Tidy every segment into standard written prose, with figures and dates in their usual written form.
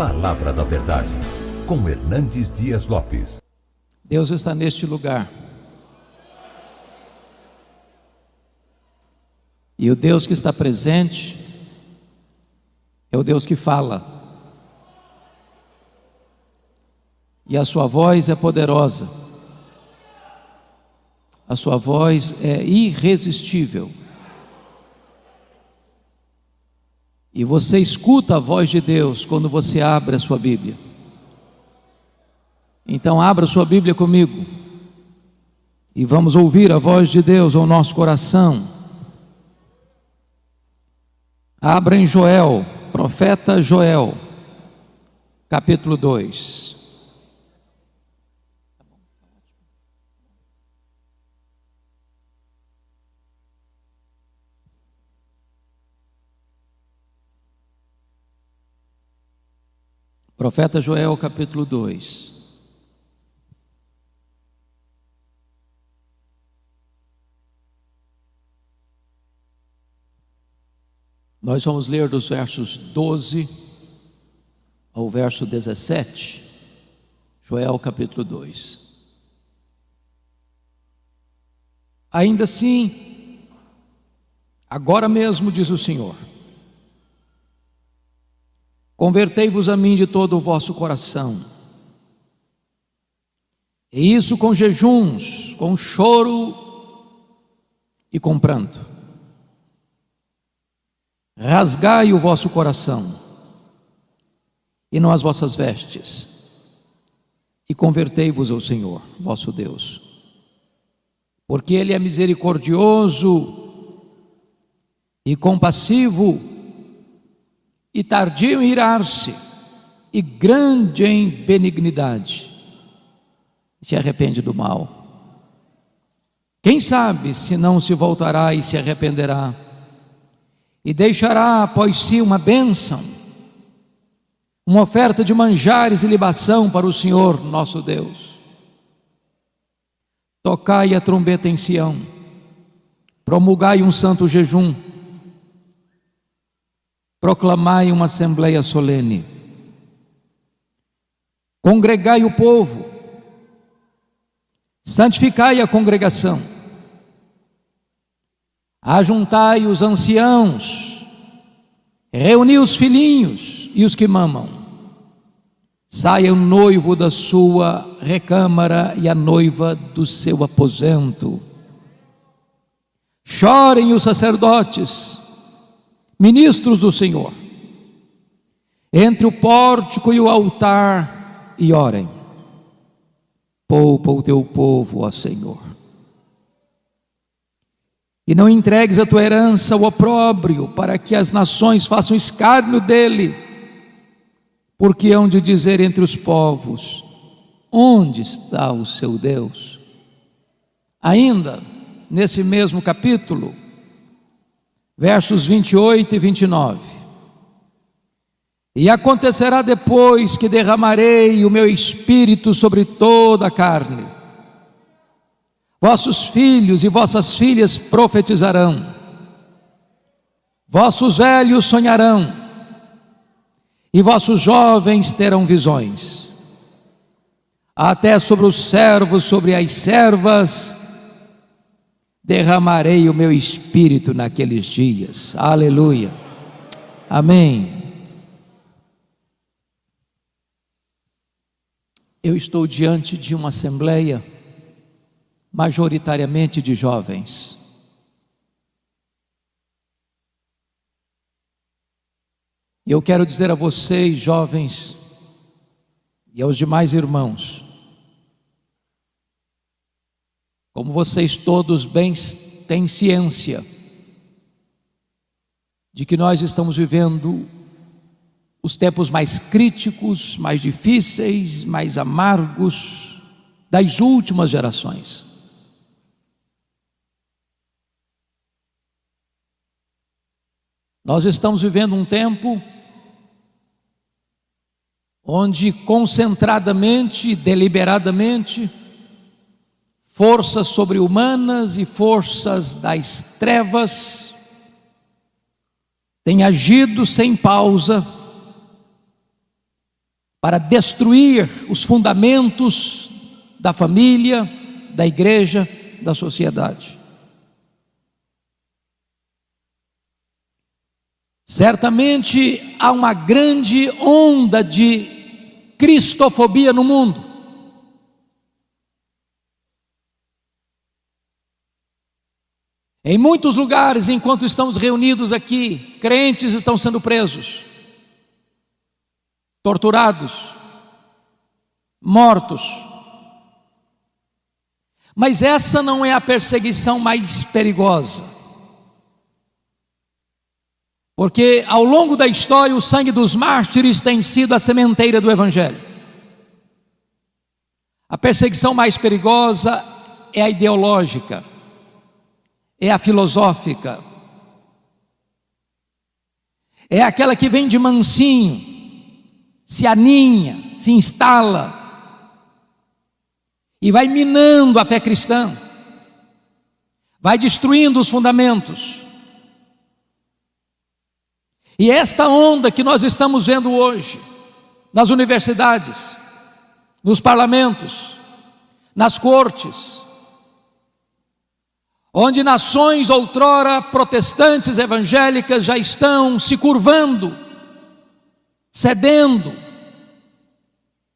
Palavra da Verdade, com Hernandes Dias Lopes. Deus está neste lugar. E o Deus que está presente é o Deus que fala. E a sua voz é poderosa. A sua voz é irresistível. E você escuta a voz de Deus quando você abre a sua Bíblia. Então abra sua Bíblia comigo e vamos ouvir a voz de Deus ao nosso coração. Abra em Joel, profeta Joel, capítulo 2. Profeta Joel, capítulo 2. Nós vamos ler dos versos 12 ao verso 17, Joel capítulo 2. Ainda assim, agora mesmo, diz o Senhor, convertei-vos a mim de todo o vosso coração, e isso com jejuns, com choro e com pranto. Rasgai o vosso coração e não as vossas vestes, e convertei-vos ao Senhor, vosso Deus, porque Ele é misericordioso e compassivo, e tardio em irar-se, e grande em benignidade, e se arrepende do mal. Quem sabe se não se voltará e se arrependerá, e deixará após si uma bênção, uma oferta de manjares e libação para o Senhor nosso Deus. Tocai a trombeta em Sião, promulgai um santo jejum, proclamai uma assembleia solene, congregai o povo, santificai a congregação, ajuntai os anciãos, reuni os filhinhos e os que mamam. Saia o noivo da sua recâmara e a noiva do seu aposento. Chorem os sacerdotes, ministros do Senhor, entre o pórtico e o altar, e orem. Poupa o teu povo, ó Senhor, e não entregues a tua herança ao opróbrio, para que as nações façam escárnio dele, porque hão de dizer entre os povos: onde está o seu Deus? Ainda nesse mesmo capítulo, versos 28 e 29. E acontecerá depois que derramarei o meu espírito sobre toda a carne. Vossos filhos e vossas filhas profetizarão, vossos velhos sonharão, e vossos jovens terão visões. Até sobre os servos, sobre as servas, derramarei o meu espírito naqueles dias. Aleluia. Amém. Eu estou diante de uma assembleia majoritariamente de jovens. E eu quero dizer a vocês, jovens, e aos demais irmãos, como vocês todos bem têm ciência de que nós estamos vivendo os tempos mais críticos, mais difíceis, mais amargos das últimas gerações. Nós estamos vivendo um tempo onde concentradamente, deliberadamente, forças sobre-humanas e forças das trevas têm agido sem pausa para destruir os fundamentos da família, da igreja, da sociedade. Certamente há uma grande onda de cristofobia no mundo. Em muitos lugares, enquanto estamos reunidos aqui, crentes estão sendo presos, torturados, mortos. Mas essa não é a perseguição mais perigosa, porque ao longo da história o sangue dos mártires tem sido a sementeira do Evangelho. A perseguição mais perigosa é a ideológica, é a filosófica, é aquela que vem de mansinho, se aninha, se instala e vai minando a fé cristã, vai destruindo os fundamentos. E esta onda que nós estamos vendo hoje, nas universidades, nos parlamentos, nas cortes, onde nações outrora protestantes evangélicas já estão se curvando, cedendo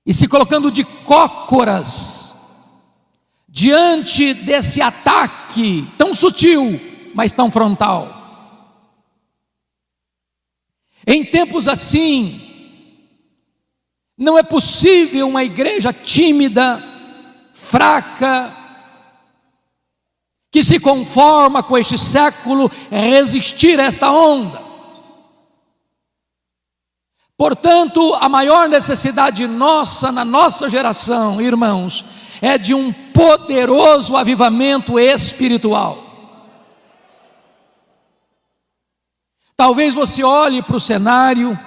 e se colocando de cócoras diante desse ataque tão sutil, mas tão frontal. Em tempos assim, não é possível uma igreja tímida, fraca, que se conforma com este século, resistir a esta onda. Portanto, a maior necessidade nossa, na nossa geração, irmãos, é de um poderoso avivamento espiritual. Talvez você olhe para o cenário,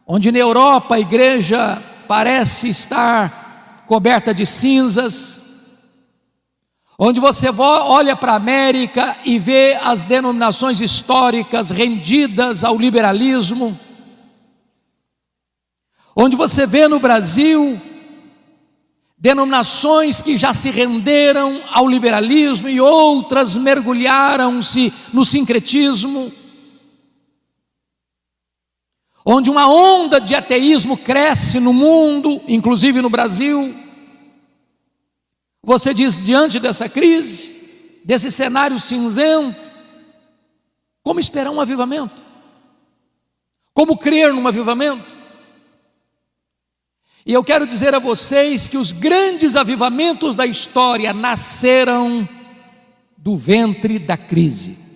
onde na Europa a igreja parece estar coberta de cinzas, onde você olha para a América e vê as denominações históricas rendidas ao liberalismo, onde você vê no Brasil denominações que já se renderam ao liberalismo e outras mergulharam-se no sincretismo, onde uma onda de ateísmo cresce no mundo, inclusive no Brasil. Você diz, diante dessa crise, desse cenário cinzento, como esperar um avivamento? Como crer num avivamento? E eu quero dizer a vocês que os grandes avivamentos da história nasceram do ventre da crise.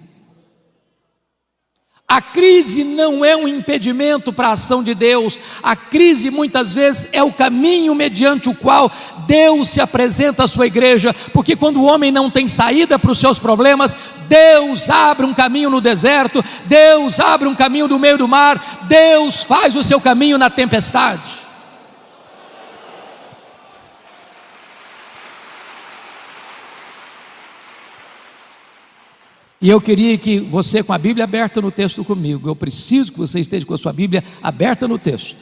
A crise não é um impedimento para a ação de Deus. A crise muitas vezes é o caminho mediante o qual Deus se apresenta à sua igreja, porque quando o homem não tem saída para os seus problemas, Deus abre um caminho no deserto, Deus abre um caminho no meio do mar, Deus faz o seu caminho na tempestade. E eu queria que você, com a Bíblia aberta no texto comigo, eu preciso que você esteja com a sua Bíblia aberta no texto,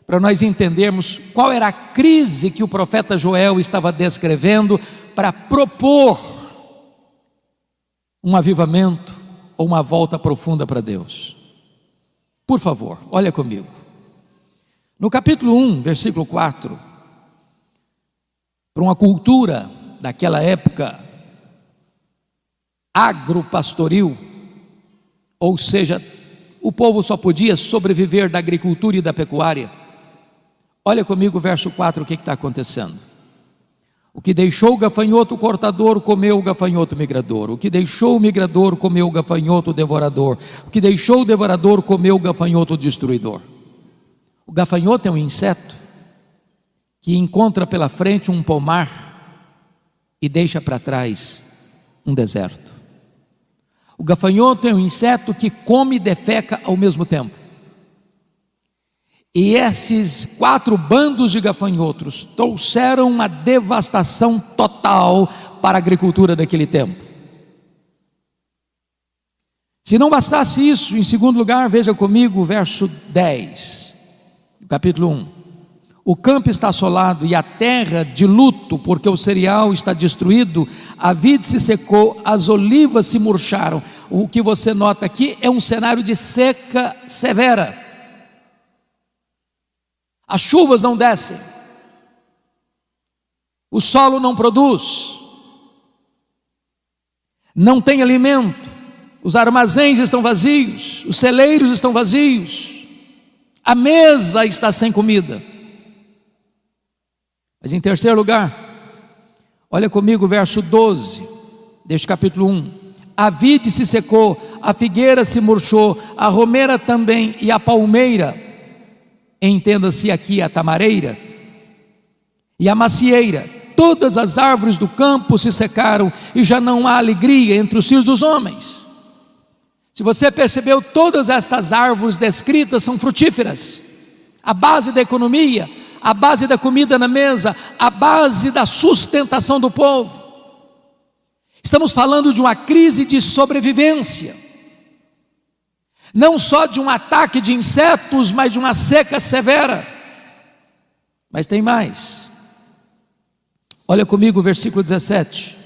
para nós entendermos qual era a crise que o profeta Joel estava descrevendo para propor um avivamento ou uma volta profunda para Deus. Por favor, olha comigo. No capítulo 1, versículo 4, para uma cultura daquela época agropastoril, ou seja, o povo só podia sobreviver da agricultura e da pecuária. Olha comigo o verso 4, o que está acontecendo? O que deixou o gafanhoto cortador, comeu o gafanhoto migrador. O que deixou o migrador, comeu o gafanhoto devorador. O que deixou o devorador, comeu o gafanhoto destruidor. O gafanhoto é um inseto que encontra pela frente um pomar e deixa para trás um deserto. O gafanhoto é um inseto que come e defeca ao mesmo tempo. E esses 4 bandos de gafanhotos trouxeram uma devastação total para a agricultura daquele tempo. Se não bastasse isso, em segundo lugar, veja comigo o verso 10, do capítulo 1. o campo está assolado e a terra de luto, porque o cereal está destruído, a vide se secou, as olivas se murcharam. O que você nota aqui é um cenário de seca severa. As chuvas não descem, o solo não produz, não tem alimento, os armazéns estão vazios, os celeiros estão vazios, a mesa está sem comida. Mas em terceiro lugar, olha comigo o verso 12 deste capítulo 1. A vide se secou, a figueira se murchou, a romeira também e a palmeira, entenda-se aqui a tamareira, e a macieira, todas as árvores do campo se secaram, e já não há alegria entre os filhos dos homens. Se você percebeu, todas estas árvores descritas são frutíferas, a base da economia, a base da comida na mesa, a base da sustentação do povo. Estamos falando de uma crise de sobrevivência, não só de um ataque de insetos, mas de uma seca severa. Mas tem mais. Olha comigo o versículo 17.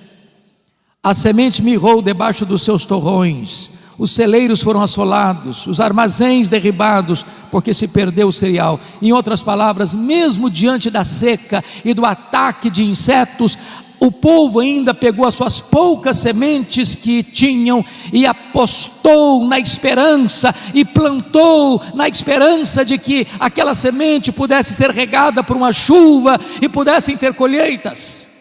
A semente mirrou debaixo dos seus torrões, os celeiros foram assolados, os armazéns derribados, porque se perdeu o cereal. Em outras palavras, mesmo diante da seca e do ataque de insetos, o povo ainda pegou as suas poucas sementes que tinham e apostou na esperança e plantou na esperança de que aquela semente pudesse ser regada por uma chuva e pudessem ter colheitas.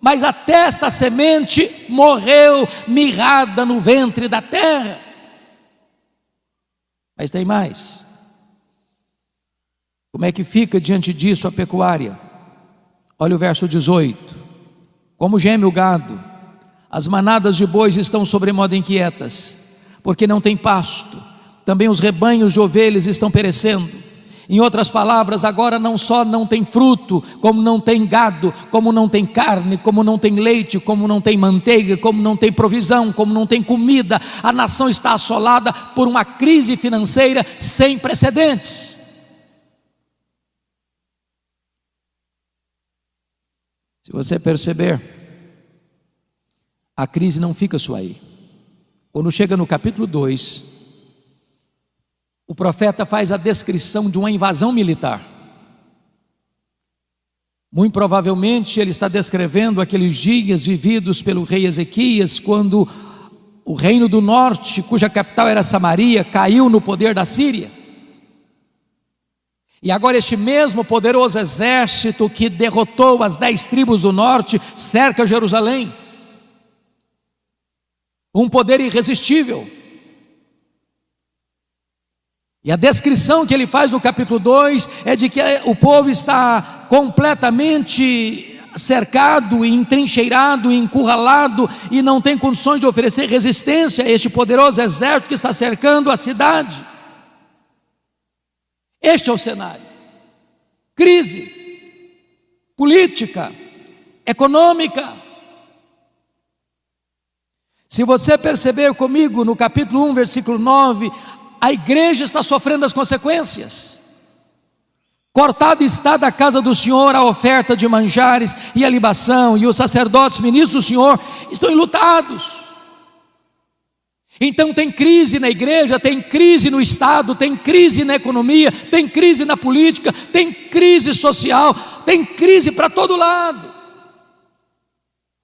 Mas até esta semente morreu mirrada no ventre da terra. Mas tem mais. Como é que fica diante disso a pecuária? Olha o verso 18. Como geme o gado, as manadas de bois estão sobremodo inquietas, porque não tem pasto, também os rebanhos de ovelhas estão perecendo. Em outras palavras, agora não só não tem fruto, como não tem gado, como não tem carne, como não tem leite, como não tem manteiga, como não tem provisão, como não tem comida. A nação está assolada por uma crise financeira sem precedentes. Se você perceber, a crise não fica só aí. Quando chega no capítulo 2, o profeta faz a descrição de uma invasão militar. Muito provavelmente ele está descrevendo aqueles dias vividos pelo rei Ezequias, quando o reino do norte, cuja capital era Samaria, caiu no poder da Síria. E agora este mesmo poderoso exército que derrotou as 10 tribos do norte, cerca Jerusalém. Um poder irresistível. E a descrição que ele faz no capítulo 2 é de que o povo está completamente cercado, entrincheirado, encurralado, e não tem condições de oferecer resistência a este poderoso exército que está cercando a cidade. Este é o cenário. Crise política, econômica. Se você perceber comigo no capítulo 1, versículo 9, a igreja está sofrendo as consequências. Cortada está da casa do Senhor a oferta de manjares e a libação, e os sacerdotes, ministros do Senhor, estão enlutados. Então tem crise na igreja, tem crise no Estado, tem crise na economia, tem crise na política, tem crise social, tem crise para todo lado.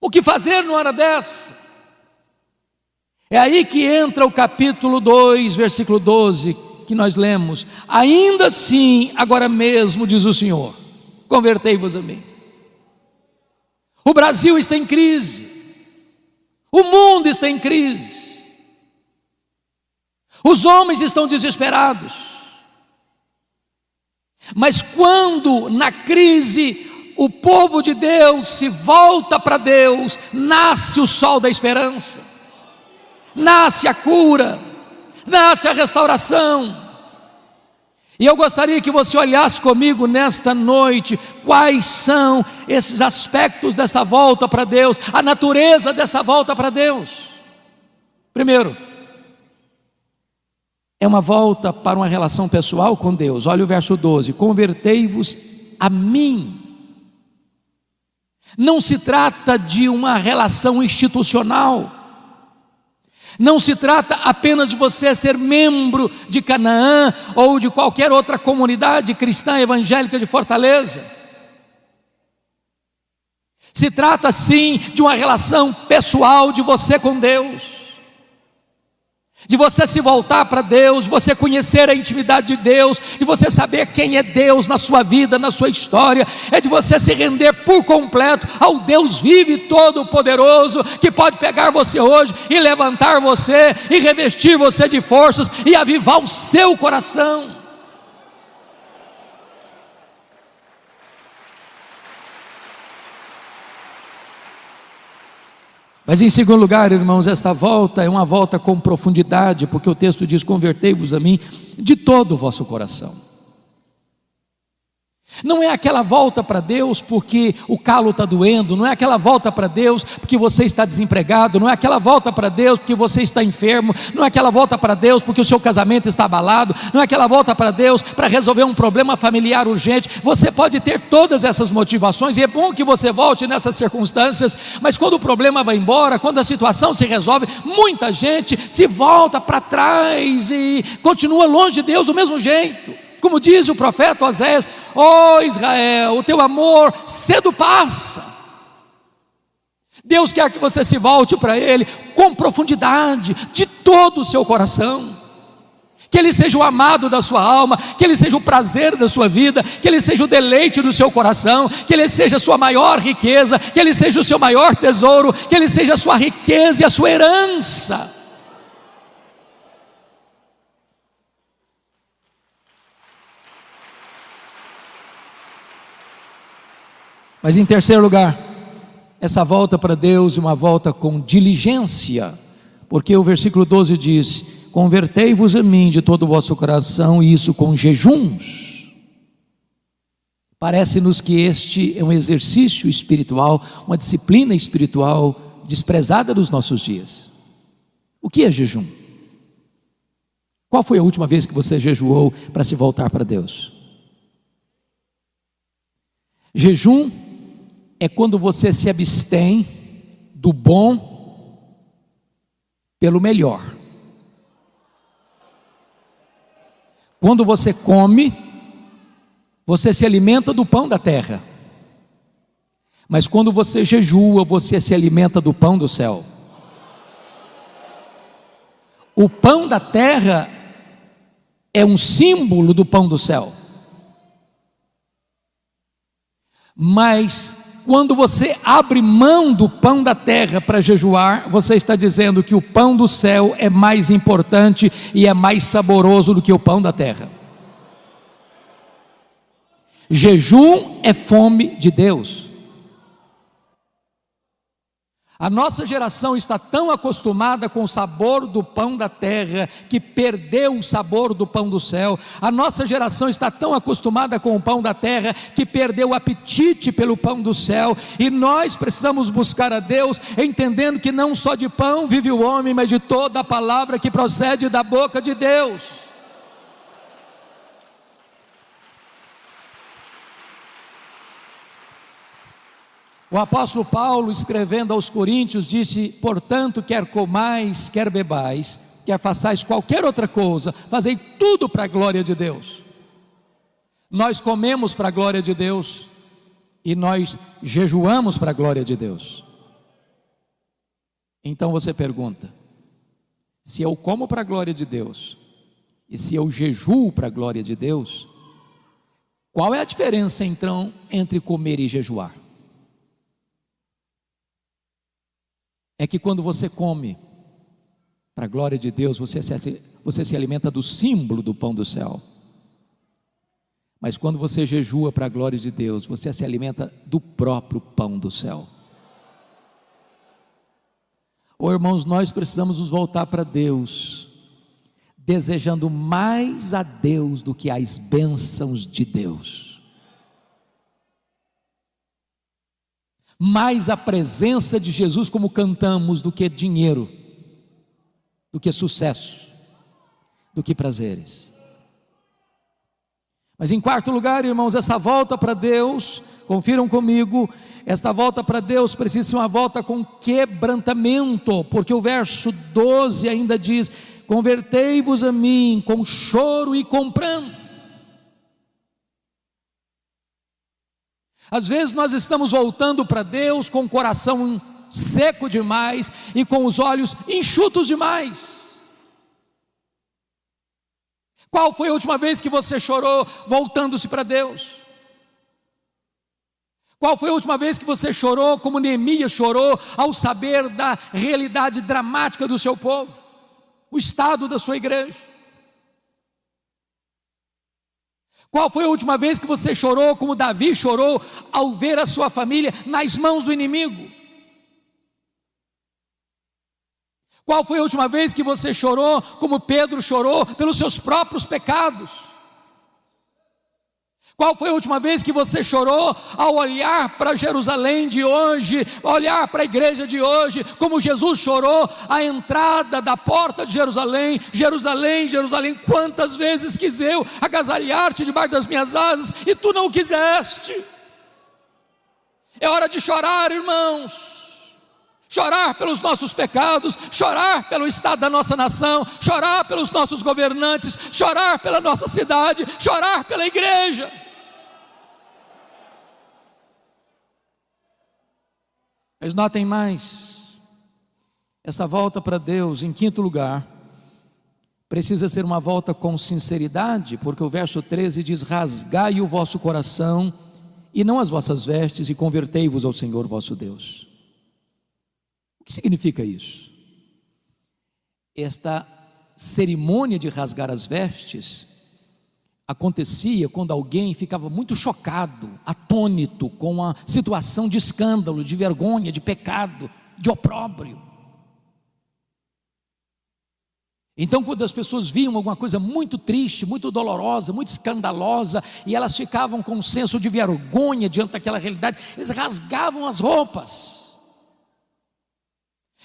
O que fazer numa hora dessa? É aí que entra o capítulo 2, versículo 12, que nós lemos. Ainda assim, agora mesmo, diz o Senhor, convertei-vos a mim. O Brasil está em crise, o mundo está em crise, os homens estão desesperados. Mas quando na crise o povo de Deus se volta para Deus, nasce o sol da esperança, nasce a cura, nasce a restauração. E eu gostaria que você olhasse comigo nesta noite, quais são esses aspectos dessa volta para Deus, a natureza dessa volta para Deus. Primeiro, é uma volta para uma relação pessoal com Deus. Olha o verso 12: convertei-vos a mim. Não se trata de uma relação institucional. Não se trata apenas de você ser membro de Canaã ou de qualquer outra comunidade cristã evangélica de Fortaleza. Se trata sim de uma relação pessoal de você com Deus, de você se voltar para Deus, de você conhecer a intimidade de Deus, de você saber quem é Deus na sua vida, na sua história, é de você se render por completo ao Deus vivo e todo-poderoso, que pode pegar você hoje e levantar você, e revestir você de forças, e avivar o seu coração. Mas em segundo lugar, irmãos, esta volta é uma volta com profundidade, porque o texto diz: convertei-vos a mim de todo o vosso coração. Não é aquela volta para Deus porque o calo está doendo, não é aquela volta para Deus porque você está desempregado, não é aquela volta para Deus porque você está enfermo, não é aquela volta para Deus porque o seu casamento está abalado, não é aquela volta para Deus para resolver um problema familiar urgente. Você pode ter todas essas motivações, e é bom que você volte nessas circunstâncias, mas quando o problema vai embora, quando a situação se resolve, muita gente se volta para trás e continua longe de Deus do mesmo jeito. Como diz o profeta Oséias: ó Israel, o teu amor cedo passa. Deus quer que você se volte para Ele com profundidade, de todo o seu coração, que Ele seja o amado da sua alma, que Ele seja o prazer da sua vida, que Ele seja o deleite do seu coração, que Ele seja a sua maior riqueza, que Ele seja o seu maior tesouro, que Ele seja a sua riqueza e a sua herança. Mas em terceiro lugar, essa volta para Deus é uma volta com diligência, porque o versículo 12 diz: convertei-vos a mim de todo o vosso coração, e isso com jejuns. Parece-nos que este é um exercício espiritual, uma disciplina espiritual desprezada dos nossos dias. O que é jejum? Qual foi a última vez que você jejuou para se voltar para Deus? Jejum é quando você se abstém do bom pelo melhor. Quando você come, você se alimenta do pão da terra. Mas quando você jejua, você se alimenta do pão do céu. O pão da terra é um símbolo do pão do céu. Mas quando você abre mão do pão da terra para jejuar, você está dizendo que o pão do céu é mais importante e é mais saboroso do que o pão da terra. Jejum é fome de Deus. A nossa geração está tão acostumada com o sabor do pão da terra que perdeu o sabor do pão do céu. A nossa geração está tão acostumada com o pão da terra que perdeu o apetite pelo pão do céu. E nós precisamos buscar a Deus, entendendo que não só de pão vive o homem, mas de toda a palavra que procede da boca de Deus. O apóstolo Paulo, escrevendo aos Coríntios, disse: portanto, quer comais, quer bebais, quer façais qualquer outra coisa, fazei tudo para a glória de Deus. Nós comemos para a glória de Deus e nós jejuamos para a glória de Deus. Então você pergunta: se eu como para a glória de Deus e se eu jejuo para a glória de Deus, qual é a diferença então entre comer e jejuar? É que quando você come para a glória de Deus, você se alimenta do símbolo do pão do céu. Mas quando você jejua para a glória de Deus, você se alimenta do próprio pão do céu. Oh, irmãos, nós precisamos nos voltar para Deus, desejando mais a Deus do que as bênçãos de Deus. Mais a presença de Jesus, como cantamos, do que dinheiro, do que sucesso, do que prazeres. Mas em quarto lugar, irmãos, essa volta para Deus, confiram comigo, esta volta para Deus precisa ser uma volta com quebrantamento, porque o verso 12 ainda diz: convertei-vos a mim com choro e com pranto. Às vezes nós estamos voltando para Deus com o coração seco demais e com os olhos enxutos demais. Qual foi a última vez que você chorou voltando-se para Deus? Qual foi a última vez que você chorou como Neemias chorou ao saber da realidade dramática do seu povo, o estado da sua igreja? Qual foi a última vez que você chorou como Davi chorou ao ver a sua família nas mãos do inimigo? Qual foi a última vez que você chorou como Pedro chorou pelos seus próprios pecados? Qual foi a última vez que você chorou ao olhar para Jerusalém de hoje, olhar para a igreja de hoje, como Jesus chorou à entrada da porta de Jerusalém? Jerusalém, Jerusalém, quantas vezes quis eu agasalhar-te debaixo das minhas asas e tu não quiseste. É hora de chorar, irmãos. Chorar pelos nossos pecados, chorar pelo estado da nossa nação, chorar pelos nossos governantes, chorar pela nossa cidade, chorar pela igreja. Mas notem mais, esta volta para Deus, em quinto lugar, precisa ser uma volta com sinceridade, porque o verso 13 diz: rasgai o vosso coração e não as vossas vestes, e convertei-vos ao Senhor vosso Deus. O que significa isso? Esta cerimônia de rasgar as vestes acontecia quando alguém ficava muito chocado, atônito com a situação de escândalo, de vergonha, de pecado, de opróbrio. Então, quando as pessoas viam alguma coisa muito triste, muito dolorosa, muito escandalosa, e elas ficavam com um senso de vergonha diante daquela realidade, eles rasgavam as roupas.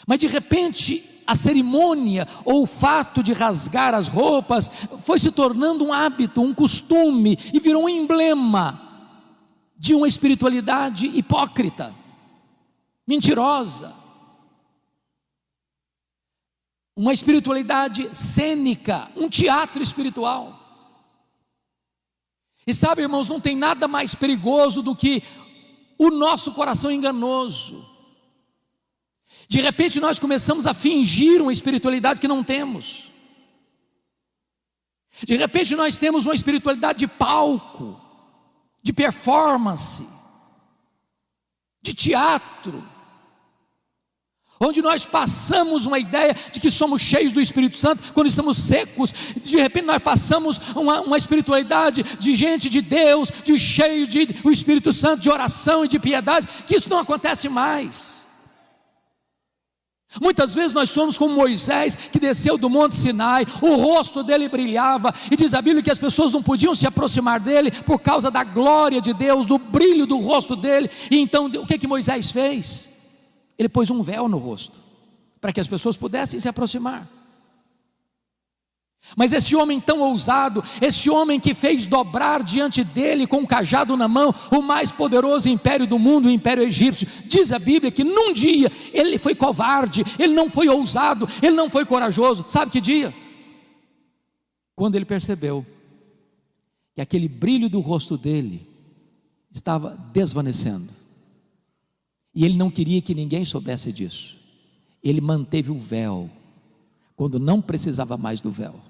Mas de repente a cerimônia ou o fato de rasgar as roupas foi se tornando um hábito, um costume, e virou um emblema de uma espiritualidade hipócrita, mentirosa, uma espiritualidade cênica, um teatro espiritual. E sabe, irmãos, não tem nada mais perigoso do que o nosso coração enganoso. De repente nós começamos a fingir uma espiritualidade que não temos. De repente nós temos uma espiritualidade de palco, de performance, de teatro, onde nós passamos uma ideia de que somos cheios do Espírito Santo quando estamos secos. De repente nós passamos uma espiritualidade de gente de Deus, de cheio do Espírito Santo, de oração e de piedade, que isso não acontece mais. Muitas vezes nós somos como Moisés, que desceu do monte Sinai, o rosto dele brilhava, e diz a Bíblia que as pessoas não podiam se aproximar dele por causa da glória de Deus, do brilho do rosto dele. E então o que Moisés fez? Ele pôs um véu no rosto, para que as pessoas pudessem se aproximar. Mas esse homem tão ousado, esse homem que fez dobrar diante dele com um cajado na mão o mais poderoso império do mundo, o império egípcio, diz a Bíblia que num dia ele foi covarde, ele não foi ousado, ele não foi corajoso. Sabe que dia? Quando ele percebeu que aquele brilho do rosto dele estava desvanecendo, e ele não queria que ninguém soubesse disso. Ele manteve o véu quando não precisava mais do véu.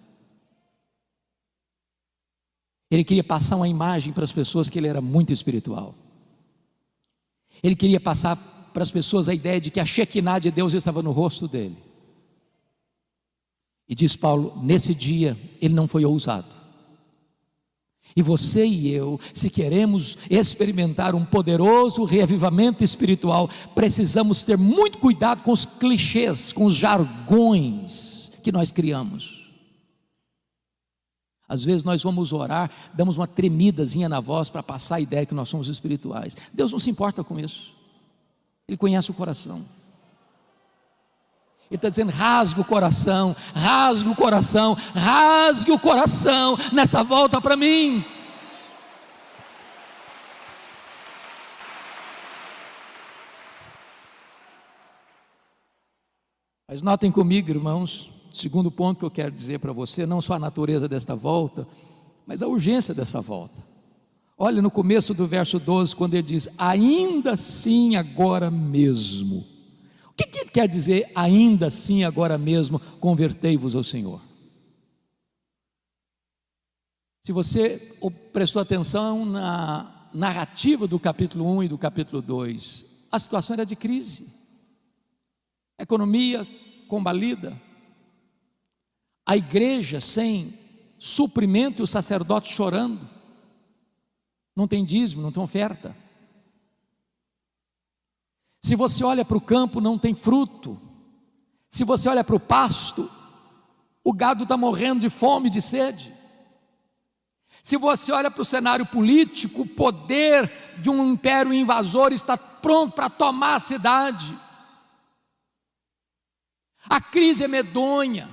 Ele queria passar uma imagem para as pessoas que ele era muito espiritual. Ele queria passar para as pessoas a ideia de que a Shekinah de Deus estava no rosto dele. E diz Paulo, nesse dia ele não foi ousado. E você e eu, se queremos experimentar um poderoso reavivamento espiritual, precisamos ter muito cuidado com os clichês, com os jargões que nós criamos. Às vezes nós vamos orar, damos uma tremidazinha na voz para passar a ideia que nós somos espirituais. Deus não se importa com isso. Ele conhece o coração. Ele está dizendo, rasgue o coração, rasgue o coração, rasgue o coração nessa volta para mim. Mas notem comigo, irmãos, segundo ponto que eu quero dizer para você, não só a natureza desta volta, mas a urgência dessa volta. Olha no começo do verso 12, quando ele diz: ainda assim agora mesmo. O que ele quer dizer, ainda assim agora mesmo, convertei-vos ao Senhor? Se você prestou atenção na narrativa do capítulo 1 e do capítulo 2, a situação era de crise, economia combalida, a igreja sem suprimento e os sacerdotes chorando, não tem dízimo, não tem oferta. Se você olha para o campo, não tem fruto. Se você olha para o pasto, o gado está morrendo de fome e de sede. Se você olha para o cenário político, o poder de um império invasor está pronto para tomar a cidade. A crise é medonha,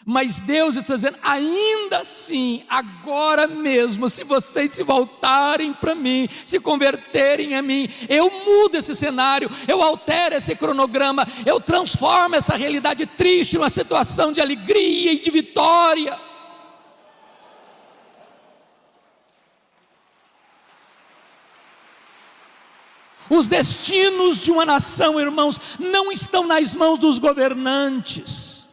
mas Deus está dizendo: ainda assim, agora mesmo, se vocês se voltarem para mim, se converterem a mim, eu mudo esse cenário, eu altero esse cronograma, eu transformo essa realidade triste numa situação de alegria e de vitória. Os destinos de uma nação, irmãos, não estão nas mãos dos governantes.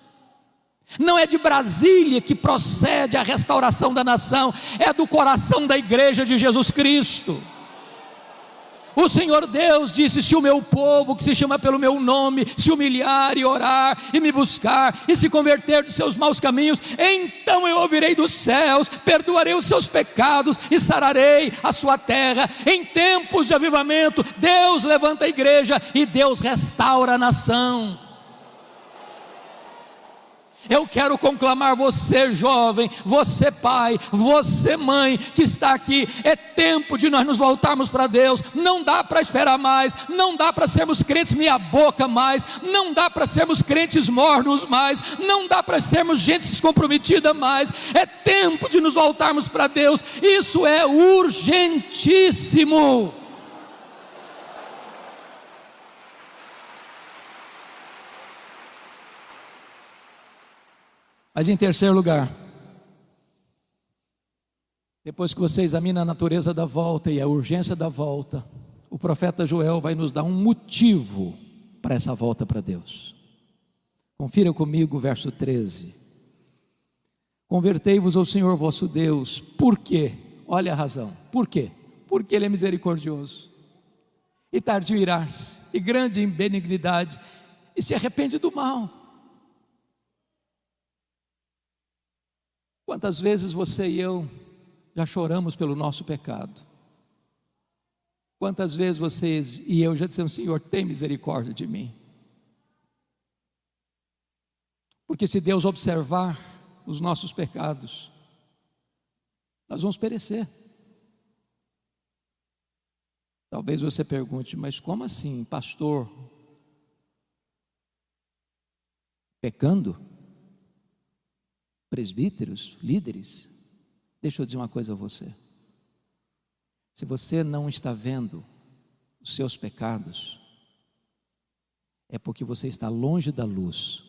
Não é de Brasília que procede a restauração da nação, é do coração da igreja de Jesus Cristo. O Senhor Deus disse: se o meu povo, que se chama pelo meu nome, se humilhar e orar e me buscar e se converter de seus maus caminhos, então eu ouvirei dos céus, perdoarei os seus pecados e sararei a sua terra. Em tempos de avivamento, Deus levanta a igreja e Deus restaura a nação. Eu quero conclamar você, jovem, você pai, você mãe que está aqui. É tempo de nós nos voltarmos para Deus. Não dá para esperar mais, não dá para sermos crentes meia boca mais, não dá para sermos crentes mornos mais, não dá para sermos gente descomprometida mais. É tempo de nos voltarmos para Deus. Isso é urgentíssimo. Mas em terceiro lugar, depois que você examina a natureza da volta e a urgência da volta, o profeta Joel vai nos dar um motivo para essa volta para Deus. Confira comigo o verso 13. Convertei-vos ao Senhor vosso Deus. Por quê? Olha a razão. Por quê? Porque Ele é misericordioso e tardio em irar-se, e grande em benignidade, e se arrepende do mal. Quantas vezes você e eu já choramos pelo nosso pecado? Quantas vezes vocês e eu já dissemos: Senhor, tem misericórdia de mim? Porque se Deus observar os nossos pecados, nós vamos perecer. Talvez você pergunte: mas como assim, pastor? Pecando? Presbíteros, líderes? Deixa eu dizer uma coisa a você. Se você não está vendo os seus pecados, é porque você está longe da luz.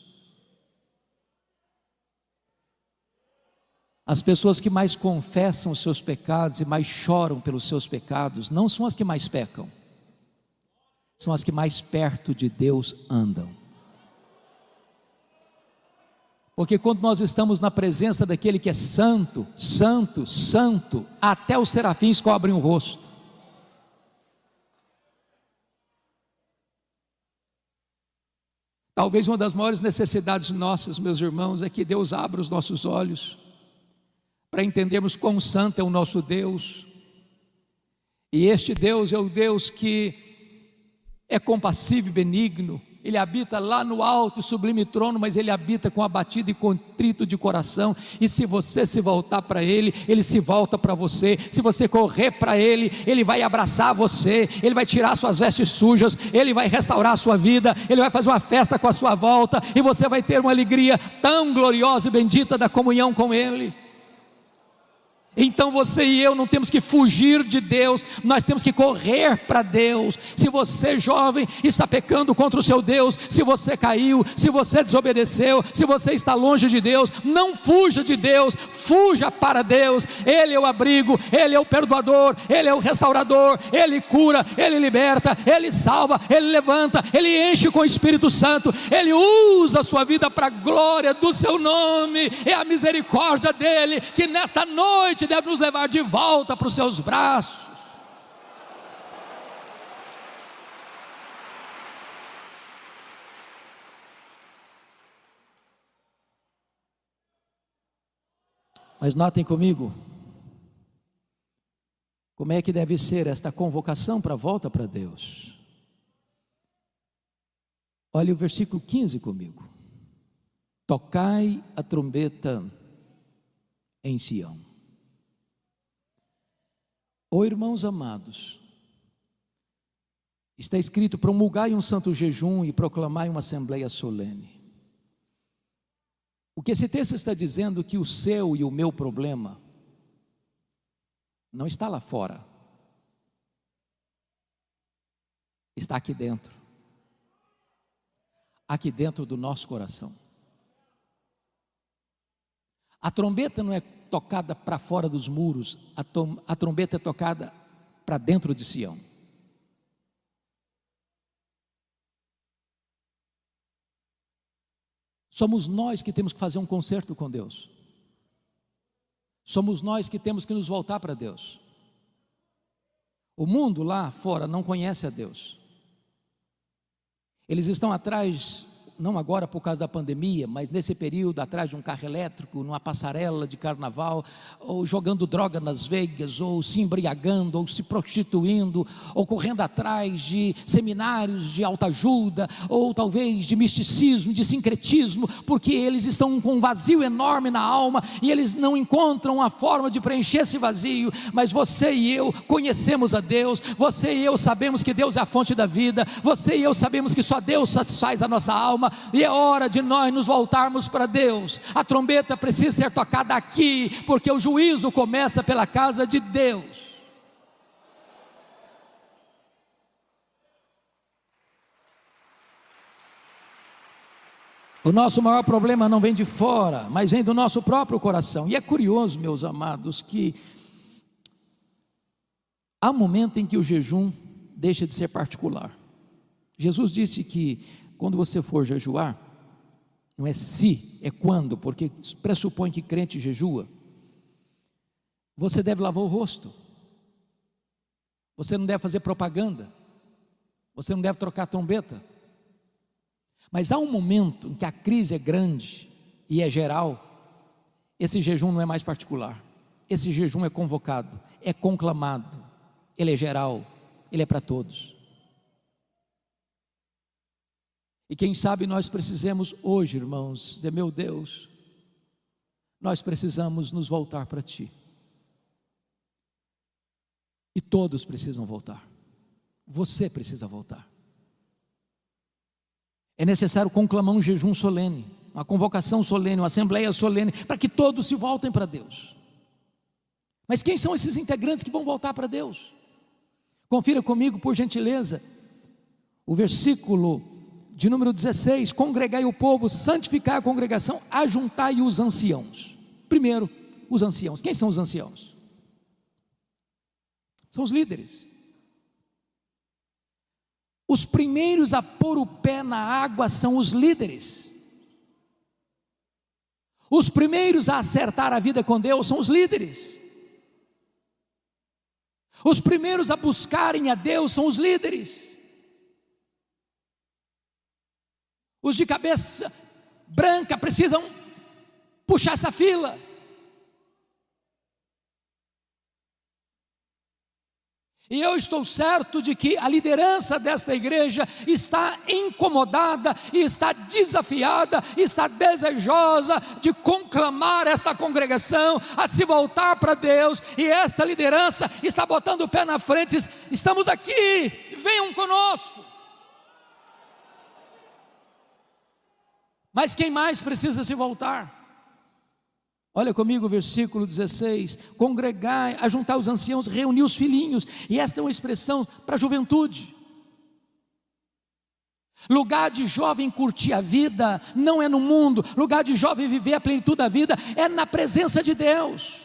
As pessoas que mais confessam os seus pecados e mais choram pelos seus pecados, não são as que mais pecam, são as que mais perto de Deus andam. Porque quando nós estamos na presença daquele que é santo, santo, santo, até os serafins cobrem o rosto. Talvez uma das maiores necessidades nossas, meus irmãos, é que Deus abra os nossos olhos para entendermos quão santo é o nosso Deus. E este Deus é o Deus que é compassivo e benigno. Ele habita lá no alto e sublime trono, mas Ele habita com abatido e contrito de coração. E se você se voltar para Ele, Ele se volta para você. Se você correr para Ele, Ele vai abraçar você, Ele vai tirar suas vestes sujas, Ele vai restaurar a sua vida, Ele vai fazer uma festa com a sua volta, e você vai ter uma alegria tão gloriosa e bendita da comunhão com Ele. Então você e eu não temos que fugir de Deus, nós temos que correr para Deus. Se você, jovem, está pecando contra o seu Deus, se você caiu, se você desobedeceu, se você está longe de Deus, não fuja de Deus, fuja para Deus. Ele é o abrigo, Ele é o perdoador, Ele é o restaurador, Ele cura, Ele liberta, Ele salva, Ele levanta, Ele enche com o Espírito Santo, Ele usa a sua vida para a glória do seu nome. É a misericórdia dEle que nesta noite deve nos levar de volta para os seus braços. Mas notem comigo, como é que deve ser esta convocação para a volta para Deus. Olha o versículo 15 comigo. Tocai a trombeta em Sião. Oh, irmãos amados, está escrito: promulgai um santo jejum e proclamai uma assembleia solene. O que esse texto está dizendo é que o seu e o meu problema não está lá fora, está aqui dentro do nosso coração. A trombeta não é tocada para fora dos muros, a trombeta é tocada para dentro de Sião. Somos nós que temos que fazer um concerto com Deus. Somos nós que temos que nos voltar para Deus. O mundo lá fora não conhece a Deus. Eles estão atrás, não agora por causa da pandemia, mas nesse período atrás de um carro elétrico, numa passarela de carnaval, ou jogando droga nas veias, ou se embriagando, ou se prostituindo, ou correndo atrás de seminários de autoajuda, ou talvez de misticismo, de sincretismo, porque eles estão com um vazio enorme na alma, e eles não encontram a forma de preencher esse vazio. Mas você e eu conhecemos a Deus, você e eu sabemos que Deus é a fonte da vida, você e eu sabemos que só Deus satisfaz a nossa alma, e é hora de nós nos voltarmos para Deus. A trombeta precisa ser tocada aqui, porque o juízo começa pela casa de Deus. O nosso maior problema não vem de fora, mas vem do nosso próprio coração. E é curioso, meus amados, que há um momento em que o jejum deixa de ser particular. Jesus disse que quando você for jejuar, não é se, é quando, porque pressupõe que crente jejua. Você deve lavar o rosto, você não deve fazer propaganda, você não deve trocar trombeta. Mas há um momento em que a crise é grande e é geral. Esse jejum não é mais particular, esse jejum é convocado, é conclamado, ele é geral, ele é para todos. E quem sabe nós precisamos hoje, irmãos, dizer: meu Deus, nós precisamos nos voltar para Ti. E todos precisam voltar. Você precisa voltar. É necessário conclamar um jejum solene, uma convocação solene, uma assembleia solene, para que todos se voltem para Deus. Mas quem são esses integrantes que vão voltar para Deus? Confira comigo, por gentileza, o versículo de número 16: congregai o povo, santificai a congregação, ajuntai os anciãos. Primeiro, os anciãos. Quem são os anciãos? São os líderes. Os primeiros a pôr o pé na água são os líderes. Os primeiros a acertar a vida com Deus são os líderes. Os primeiros a buscarem a Deus são os líderes. Os de cabeça branca precisam puxar essa fila. E eu estou certo de que a liderança desta igreja está incomodada, e está desafiada, e está desejosa de conclamar esta congregação a se voltar para Deus. E esta liderança está botando o pé na frente: estamos aqui, venham conosco. Mas quem mais precisa se voltar? Olha comigo o versículo 16: congregai, ajuntar os anciãos, reunir os filhinhos. E esta é uma expressão para a juventude. Lugar de jovem curtir a vida não é no mundo. Lugar de jovem viver a plenitude da vida é na presença de Deus.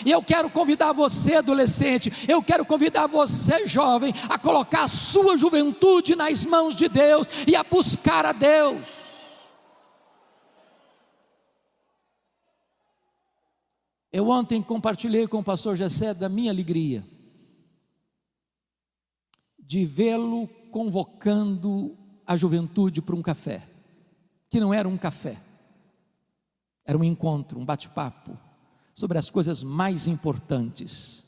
E eu quero convidar você, adolescente, eu quero convidar você, jovem, a colocar a sua juventude nas mãos de Deus e a buscar a Deus. Eu ontem compartilhei com o pastor Gessé da minha alegria de vê-lo convocando a juventude para um café, que não era um café, era um encontro, um bate-papo sobre as coisas mais importantes,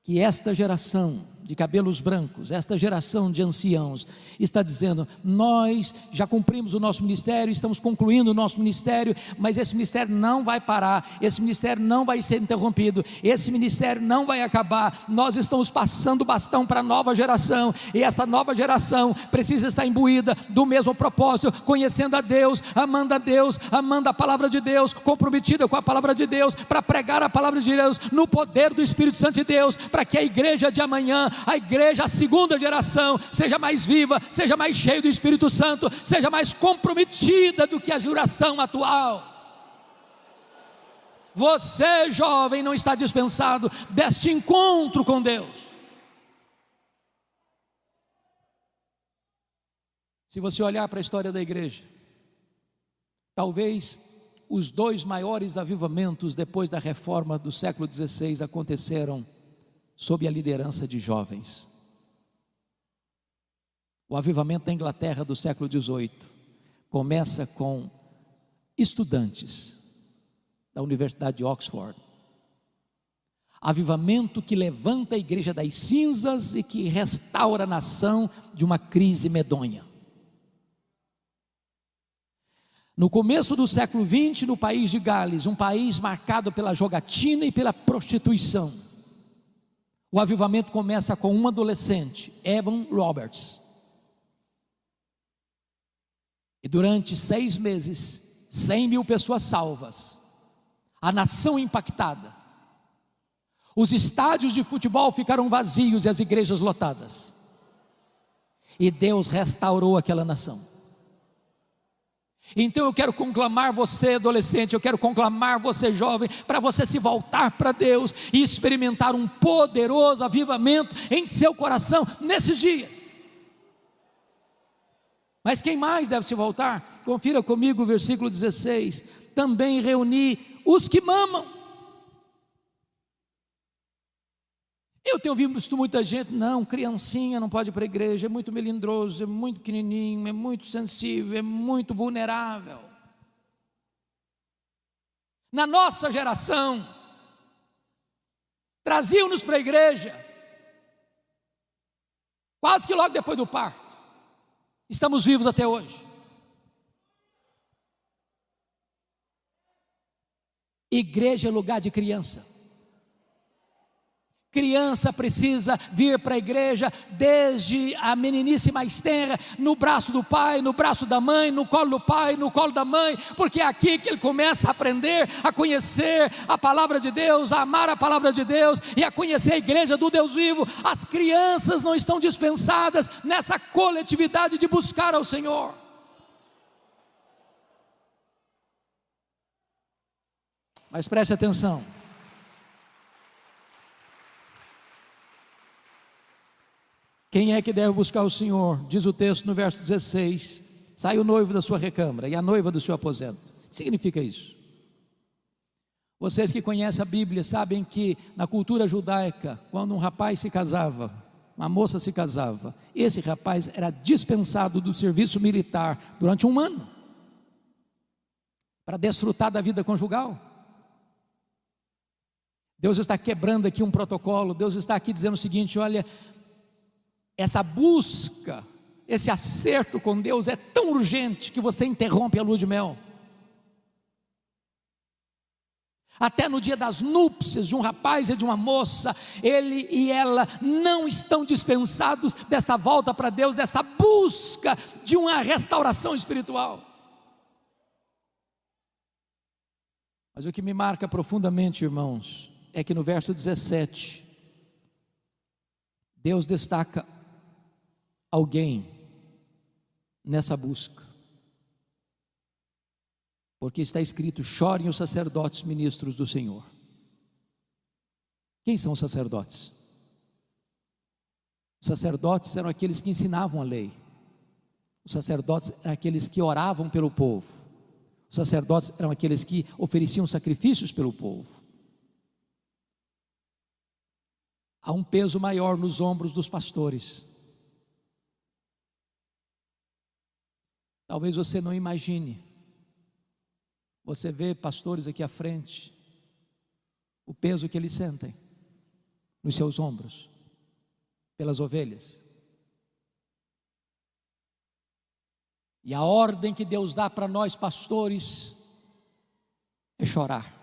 que esta geração de cabelos brancos, esta geração de anciãos, está dizendo: nós já cumprimos o nosso ministério, estamos concluindo o nosso ministério, mas esse ministério não vai parar, esse ministério não vai ser interrompido, esse ministério não vai acabar. Nós estamos passando o bastão para a nova geração, e esta nova geração precisa estar imbuída do mesmo propósito, conhecendo a Deus, amando a palavra de Deus, comprometida com a palavra de Deus, para pregar a palavra de Deus, no poder do Espírito Santo de Deus, para que a igreja de amanhã, a igreja, a segunda geração, seja mais viva, seja mais cheia do Espírito Santo, seja mais comprometida do que a geração atual. Você, jovem, não está dispensado deste encontro com Deus. Se você olhar para a história da igreja, talvez os dois maiores avivamentos depois da reforma do século XVI aconteceram sob a liderança de jovens. O avivamento da Inglaterra do século XVIII começa com estudantes da Universidade de Oxford. Avivamento que levanta a igreja das cinzas e que restaura a nação de uma crise medonha. No começo do século XX, no país de Gales, um país marcado pela jogatina e pela prostituição, o avivamento começa com um adolescente, Evan Roberts. E durante 6 meses, 100.000 pessoas salvas, a nação impactada, os estádios de futebol ficaram vazios e as igrejas lotadas, e Deus restaurou aquela nação. Então eu quero conclamar você, adolescente, eu quero conclamar você, jovem, para você se voltar para Deus e experimentar um poderoso avivamento em seu coração nesses dias. Mas quem mais deve se voltar? Confira comigo o versículo 16: também reuni os que mamam. Eu tenho visto muita gente: não, criancinha não pode ir para a igreja, é muito melindroso, é muito pequenininho, é muito sensível, é muito vulnerável. Na nossa geração, traziam-nos para a igreja, quase que logo depois do parto. Estamos vivos até hoje. Igreja é lugar de criança. Criança precisa vir para a igreja desde a meninice mais tenra, no braço do pai, no braço da mãe, no colo do pai, no colo da mãe, porque é aqui que ele começa a aprender, a conhecer a palavra de Deus, a amar a palavra de Deus e a conhecer a igreja do Deus vivo. As crianças não estão dispensadas nessa coletividade de buscar ao Senhor. Mas preste atenção. Quem é que deve buscar o Senhor? Diz o texto no verso 16: sai o noivo da sua recâmara e a noiva do seu aposento. O que significa isso? Vocês que conhecem a Bíblia sabem que na cultura judaica, quando um rapaz se casava, uma moça se casava, esse rapaz era dispensado do serviço militar durante 1 ano, para desfrutar da vida conjugal. Deus está quebrando aqui um protocolo. Deus está aqui dizendo o seguinte: olha, essa busca, esse acerto com Deus é tão urgente que você interrompe a lua de mel. Até no dia das núpcias de um rapaz e de uma moça, ele e ela não estão dispensados desta volta para Deus, desta busca de uma restauração espiritual. Mas o que me marca profundamente, irmãos, é que no verso 17, Deus destaca alguém nessa busca, porque está escrito: chorem os sacerdotes ministros do Senhor. Quem são os sacerdotes? Os sacerdotes eram aqueles que ensinavam a lei, os sacerdotes eram aqueles que oravam pelo povo, os sacerdotes eram aqueles que ofereciam sacrifícios pelo povo. Há um peso maior nos ombros dos pastores. Talvez você não imagine. Você vê pastores aqui à frente, o peso que eles sentem nos seus ombros, pelas ovelhas. E a ordem que Deus dá para nós pastores é chorar.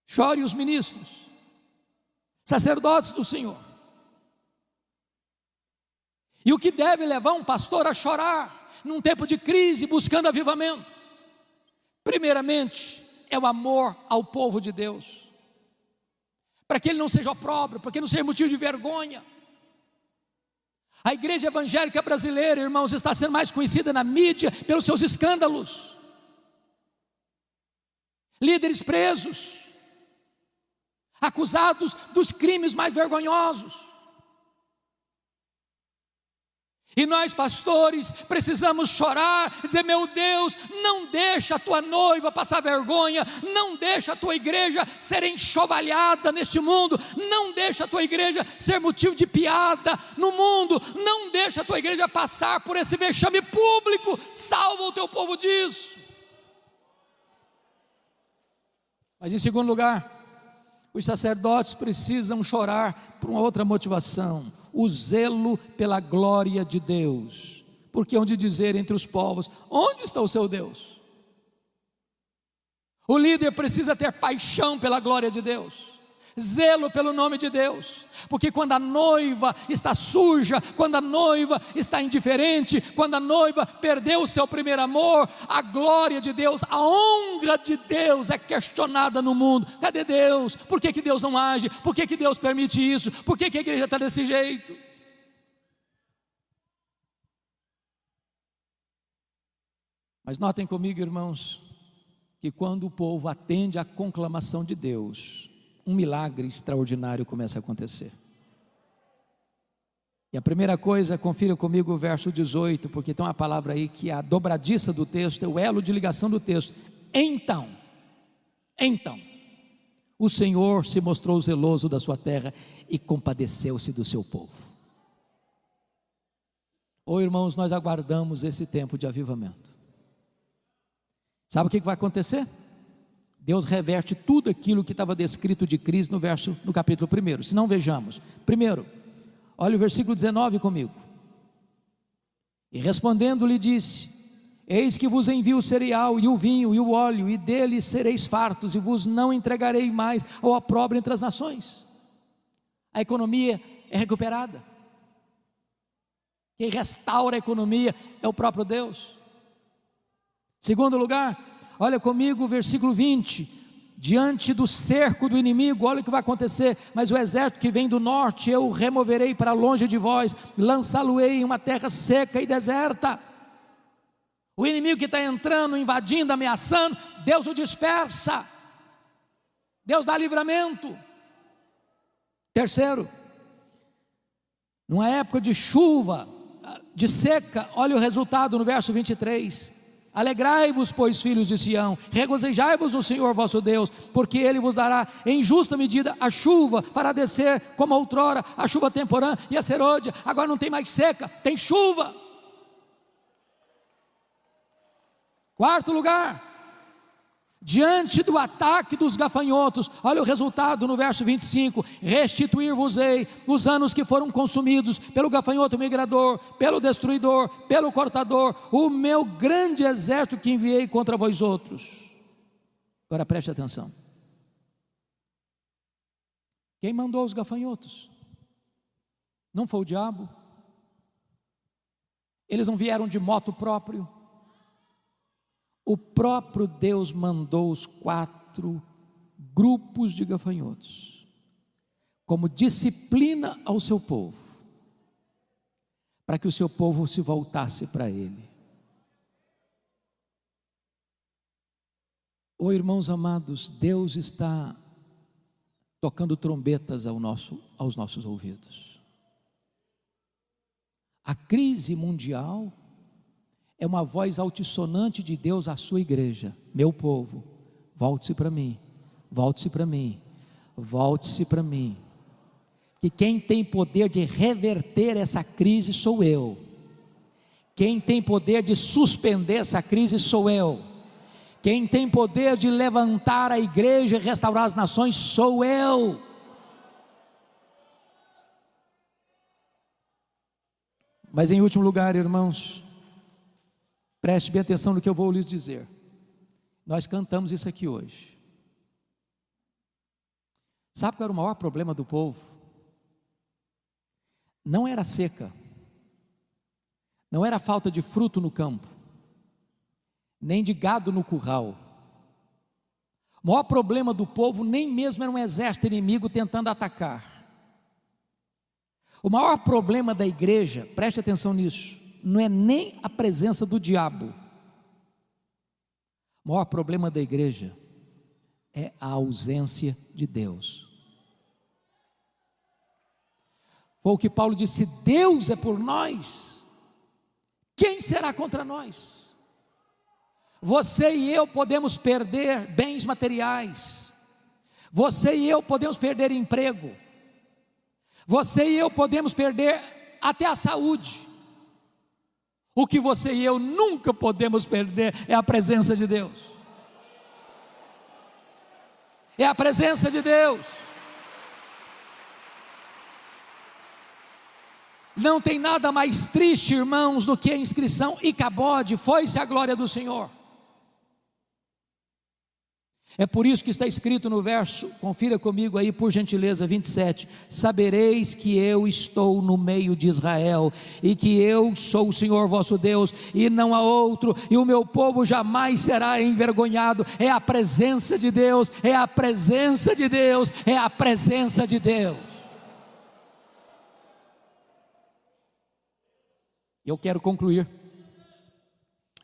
Chore os ministros, sacerdotes do Senhor. E o que deve levar um pastor a chorar num tempo de crise, buscando avivamento? Primeiramente, é o amor ao povo de Deus, para que ele não seja opróbrio, para que não seja motivo de vergonha. A igreja evangélica brasileira, irmãos, está sendo mais conhecida na mídia pelos seus escândalos, líderes presos, acusados dos crimes mais vergonhosos. E nós pastores precisamos chorar, dizer: meu Deus, não deixa a tua noiva passar vergonha, não deixa a tua igreja ser enxovalhada neste mundo, não deixa a tua igreja ser motivo de piada no mundo, não deixa a tua igreja passar por esse vexame público. Salva o teu povo disso. Mas em segundo lugar, os sacerdotes precisam chorar por uma outra motivação: o zelo pela glória de Deus. Porque hão de dizer entre os povos: onde está o seu Deus? O líder precisa ter paixão pela glória de Deus, zelo pelo nome de Deus, porque quando a noiva está suja, quando a noiva está indiferente, quando a noiva perdeu o seu primeiro amor, a glória de Deus, a honra de Deus é questionada no mundo. Cadê Deus? Por que Deus não age? Por que Deus permite isso? Por que a igreja está desse jeito? Mas notem comigo, irmãos, que quando o povo atende à conclamação de Deus, um milagre extraordinário começa a acontecer. E a primeira coisa, confira comigo o verso 18, porque tem uma palavra aí que é a dobradiça do texto, é o elo de ligação do texto. Então, o Senhor se mostrou zeloso da sua terra e compadeceu-se do seu povo. Oh, irmãos, nós aguardamos esse tempo de avivamento. Sabe o que vai acontecer? Deus reverte tudo aquilo que estava descrito de crise no capítulo 1. Se não, vejamos. Primeiro, olha o versículo 19 comigo. E respondendo lhe disse: eis que vos envio o cereal e o vinho e o óleo, e dele sereis fartos, e vos não entregarei mais ao opróbrio entre as nações. A economia é recuperada. Quem restaura a economia é o próprio Deus. Segundo lugar, olha comigo o versículo 20, diante do cerco do inimigo, olha o que vai acontecer: mas o exército que vem do norte eu removerei para longe de vós, lançá-lo-ei em uma terra seca e deserta. O inimigo que está entrando, invadindo, ameaçando, Deus o dispersa, Deus dá livramento. Terceiro, numa época de chuva, de seca, olha o resultado no verso 23: alegrai-vos, pois, filhos de Sião, regozijai-vos no Senhor vosso Deus, porque Ele vos dará em justa medida a chuva, fará descer como outrora a chuva temporã e a serôdia. Agora não tem mais seca, tem chuva. Quarto lugar, diante do ataque dos gafanhotos, olha o resultado no verso 25: restituir-vos-ei os anos que foram consumidos pelo gafanhoto migrador, pelo destruidor, pelo cortador, o meu grande exército que enviei contra vós outros. Agora preste atenção: quem mandou os gafanhotos? Não foi o diabo? Eles não vieram de moto próprio. o próprio Deus mandou os 4 grupos de gafanhotos, como disciplina ao seu povo, para que o seu povo se voltasse para Ele. Oh, irmãos amados, Deus está tocando trombetas aos nossos ouvidos. A crise mundial é uma voz altissonante de Deus à sua igreja: meu povo, volte-se para mim, volte-se para mim, volte-se para mim. Que quem tem poder de reverter essa crise sou eu. Quem tem poder de suspender essa crise sou eu. Quem tem poder de levantar a igreja e restaurar as nações sou eu. Mas em último lugar, irmãos, preste bem atenção no que eu vou lhes dizer. Nós cantamos isso aqui hoje. Sabe qual era o maior problema do povo? Não era a seca, não era a falta de fruto no campo, nem de gado no curral. O maior problema do povo nem mesmo era um exército inimigo tentando atacar. O maior problema da igreja, preste atenção nisso, não é nem a presença do diabo. O maior problema da igreja é a ausência de Deus. Foi o que Paulo disse: Deus é por nós, quem será contra nós? Você e eu podemos perder bens materiais, você e eu podemos perder emprego, você e eu podemos perder até a saúde. O que você e eu nunca podemos perder é a presença de Deus. É a presença de Deus. Não tem nada mais triste, irmãos, do que a inscrição Icabode, foi-se a glória do Senhor. É por isso que está escrito no verso, confira comigo aí por gentileza, 27, sabereis que eu estou no meio de Israel, e que eu sou o Senhor vosso Deus, e não há outro, e o meu povo jamais será envergonhado. É a presença de Deus, é a presença de Deus, é a presença de Deus. Eu quero concluir,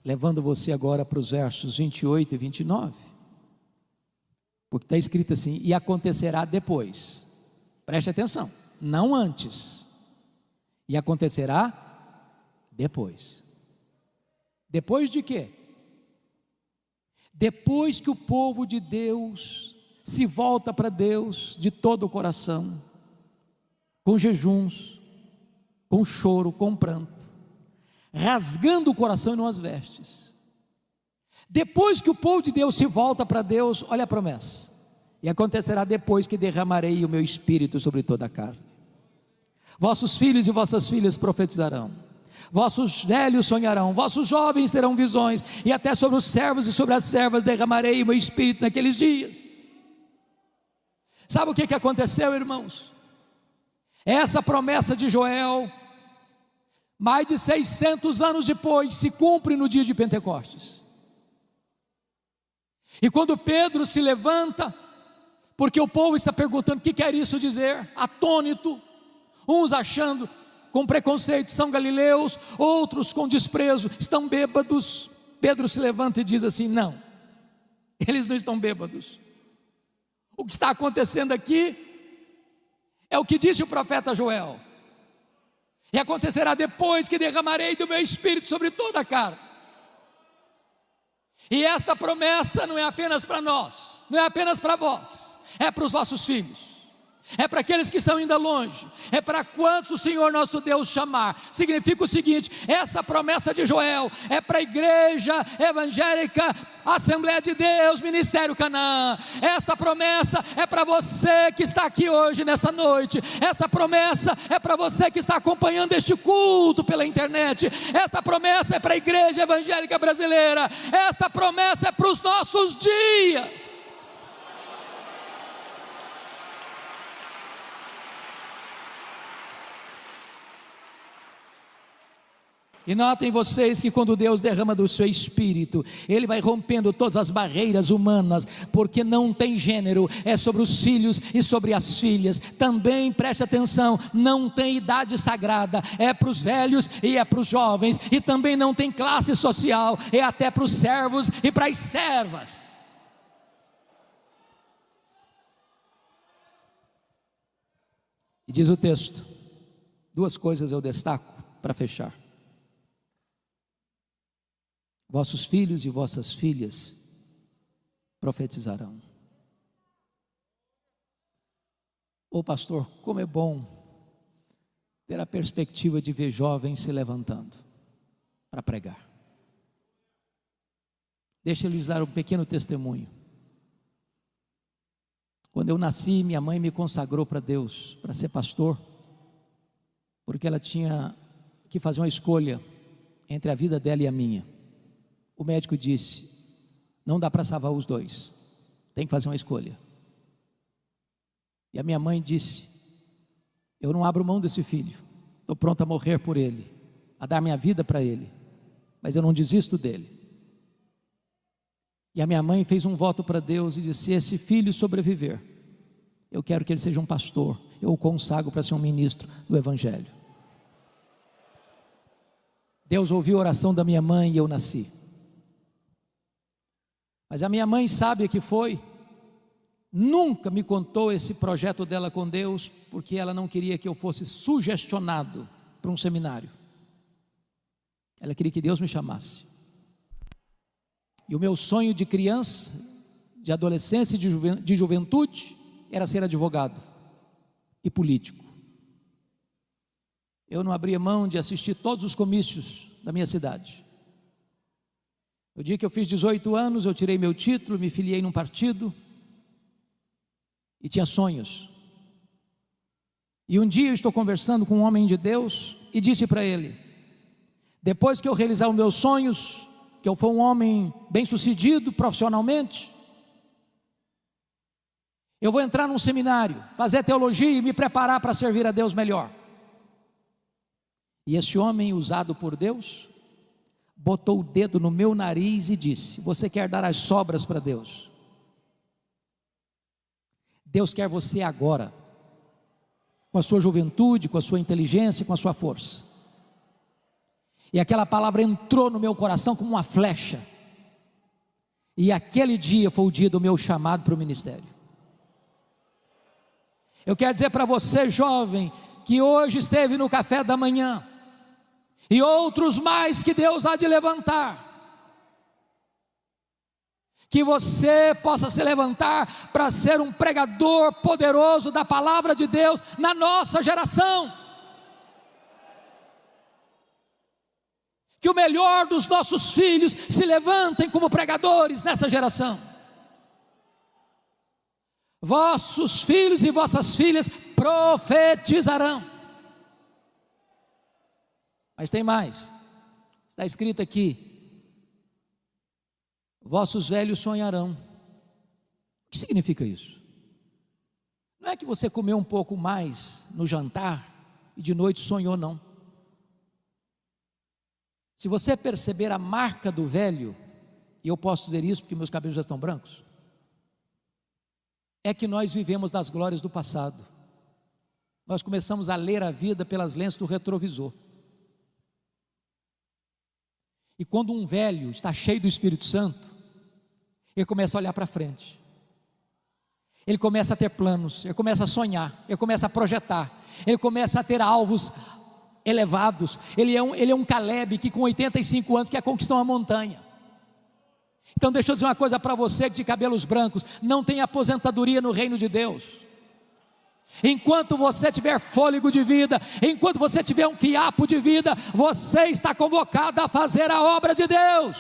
levando você agora para os versos 28 e 29, porque está escrito assim: e acontecerá depois, preste atenção, não antes, e acontecerá depois. Depois de quê? Depois que o povo de Deus se volta para Deus de todo o coração, com jejuns, com choro, com pranto, rasgando o coração e não as vestes. Depois que o povo de Deus se volta para Deus, olha a promessa: e acontecerá depois que derramarei o meu espírito sobre toda a carne. Vossos filhos e vossas filhas profetizarão, vossos velhos sonharão, vossos jovens terão visões, e até sobre os servos e sobre as servas derramarei o meu espírito naqueles dias. Sabe o que aconteceu, irmãos? Essa promessa de Joel, mais de 600 anos depois, se cumpre no dia de Pentecostes. E quando Pedro se levanta, porque o povo está perguntando o que quer isso dizer, atônito, uns achando com preconceito, são galileus, outros com desprezo, estão bêbados. Pedro se levanta e diz assim: não, eles não estão bêbados. O que está acontecendo aqui é o que disse o profeta Joel: e acontecerá depois que derramarei do meu espírito sobre toda a carne. E esta promessa não é apenas para nós, não é apenas para vós, é para os vossos filhos, é para aqueles que estão ainda longe, é para quantos o Senhor nosso Deus chamar. Significa o seguinte: essa promessa de Joel é para a igreja evangélica, Assembleia de Deus, Ministério Canaã. Esta promessa é para você que está aqui hoje, nesta noite. Esta promessa é para você que está acompanhando este culto pela internet. Esta promessa é para a igreja evangélica brasileira. Esta promessa é para os nossos dias. E notem vocês que quando Deus derrama do seu Espírito, Ele vai rompendo todas as barreiras humanas, porque não tem gênero, é sobre os filhos e sobre as filhas. Também preste atenção, não tem idade sagrada, é para os velhos e é para os jovens. E também não tem classe social, é até para os servos e para as servas. E diz o texto, duas coisas eu destaco para fechar: vossos filhos e vossas filhas profetizarão. Ô pastor, como é bom ter a perspectiva de ver jovens se levantando para pregar. Deixa eu lhes dar um pequeno testemunho. Quando eu nasci, minha mãe me consagrou para Deus, para ser pastor, porque ela tinha que fazer uma escolha entre a vida dela e a minha. O médico disse, não dá para salvar os dois, tem que fazer uma escolha. E a minha mãe disse, eu não abro mão desse filho, estou pronto a morrer por ele, a dar minha vida para ele, mas eu não desisto dele. E a minha mãe fez um voto para Deus e disse, se esse filho sobreviver, eu quero que ele seja um pastor, eu o consagro para ser um ministro do Evangelho. Deus ouviu a oração da minha mãe e eu nasci. Mas a minha mãe sabe que foi, nunca me contou esse projeto dela com Deus, porque ela não queria que eu fosse sugestionado para um seminário. Ela queria que Deus me chamasse. E o meu sonho de criança, de adolescência e de juventude, era ser advogado e político. Eu não abria mão de assistir todos os comícios da minha cidade. No dia que eu fiz 18 anos, eu tirei meu título, me filiei num partido e tinha sonhos. E um dia eu estou conversando com um homem de Deus e disse para ele, depois que eu realizar os meus sonhos, que eu for um homem bem sucedido profissionalmente, eu vou entrar num seminário, fazer teologia e me preparar para servir a Deus melhor. E esse homem usado por Deus botou o dedo no meu nariz e disse, você quer dar as sobras para Deus? Deus quer você agora, com a sua juventude, com a sua inteligência, com a sua força. E aquela palavra entrou no meu coração como uma flecha. E aquele dia foi o dia do meu chamado para o ministério. Eu quero dizer para você, jovem, que hoje esteve no café da manhã, e outros mais que Deus há de levantar, que você possa se levantar para ser um pregador poderoso da palavra de Deus na nossa geração. Que o melhor dos nossos filhos se levantem como pregadores nessa geração. Vossos filhos e vossas filhas profetizarão. Mas tem mais, está escrito aqui, vossos velhos sonharão. O que significa isso? Não é que você comeu um pouco mais no jantar e de noite sonhou, não. Se você perceber a marca do velho, e eu posso dizer isso porque meus cabelos já estão brancos, é que nós vivemos das glórias do passado. Nós começamos a ler a vida pelas lentes do retrovisor. E quando um velho está cheio do Espírito Santo, ele começa a olhar para frente. Ele começa a ter planos, ele começa a sonhar, ele começa a projetar, ele começa a ter alvos elevados. Ele é um Caleb que com 85 anos quer conquistar uma montanha. Então deixa eu dizer uma coisa para você de cabelos brancos, não tem aposentadoria no reino de Deus. Enquanto você tiver fôlego de vida, enquanto você tiver um fiapo de vida, você está convocado a fazer a obra de Deus.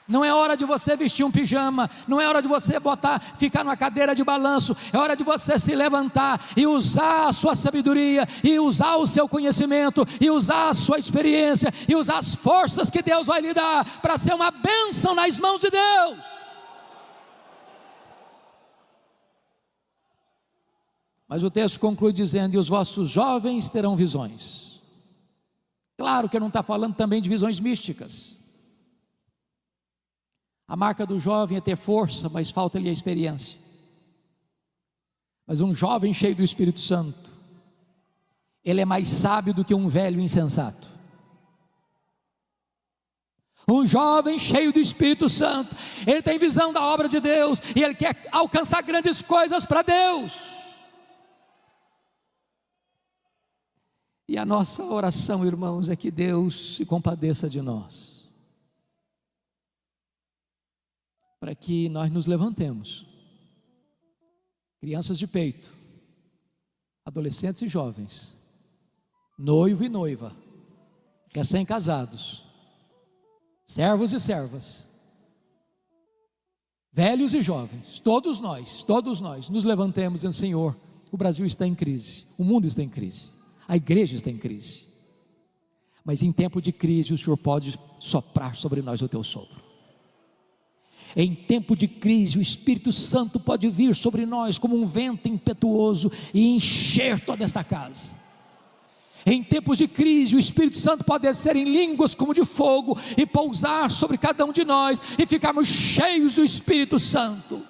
Não é hora de você vestir um pijama, não é hora de você ficar numa cadeira de balanço, é hora de você se levantar e usar a sua sabedoria, e usar o seu conhecimento, e usar a sua experiência, e usar as forças que Deus vai lhe dar, para ser uma bênção. bênção nas mãos de Deus. Mas o texto conclui dizendo: e os vossos jovens terão visões. Claro que não está falando também de visões místicas. A marca do jovem é ter força, mas falta-lhe a experiência. Mas um jovem cheio do Espírito Santo, ele é mais sábio do que um velho insensato. Um jovem cheio do Espírito Santo, ele tem visão da obra de Deus, e ele quer alcançar grandes coisas para Deus. E a nossa oração, irmãos, é que Deus se compadeça de nós, para que nós nos levantemos, crianças de peito, adolescentes e jovens, noivo e noiva, recém-casados, servos e servas, velhos e jovens, todos nós nos levantemos dizendo: Senhor, o Brasil está em crise, o mundo está em crise, a igreja está em crise, mas em tempo de crise o Senhor pode soprar sobre nós o teu sopro. Em tempo de crise o Espírito Santo pode vir sobre nós como um vento impetuoso e encher toda esta casa. Em tempos de crise o Espírito Santo pode descer em línguas como de fogo e pousar sobre cada um de nós e ficarmos cheios do Espírito Santo.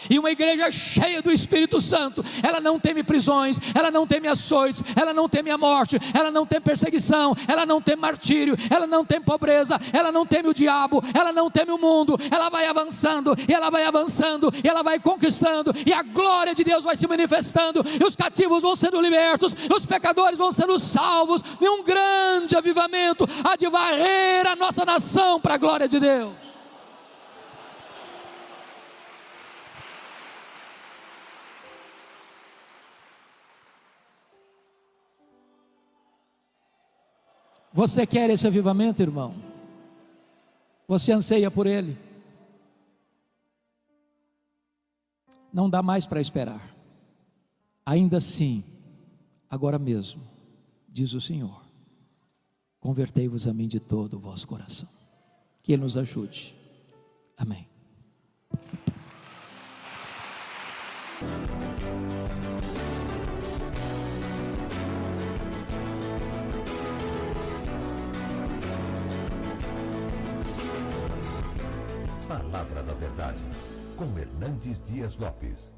E uma igreja cheia do Espírito Santo, ela não teme prisões, ela não teme açoites, ela não teme a morte, ela não teme perseguição, ela não teme martírio, ela não teme pobreza, ela não teme o diabo, ela não teme o mundo. Ela vai avançando, e ela vai avançando, e ela vai conquistando, e a glória de Deus vai se manifestando, e os cativos vão sendo libertos, e os pecadores vão sendo salvos, e um grande avivamento há de varrer a nossa nação para a glória de Deus. Você quer esse avivamento, irmão? Você anseia por ele? Não dá mais para esperar. Ainda assim, agora mesmo, diz o Senhor: convertei-vos a mim de todo o vosso coração. Que Ele nos ajude. Amém. Palavra da Verdade, com Hernandes Dias Lopes.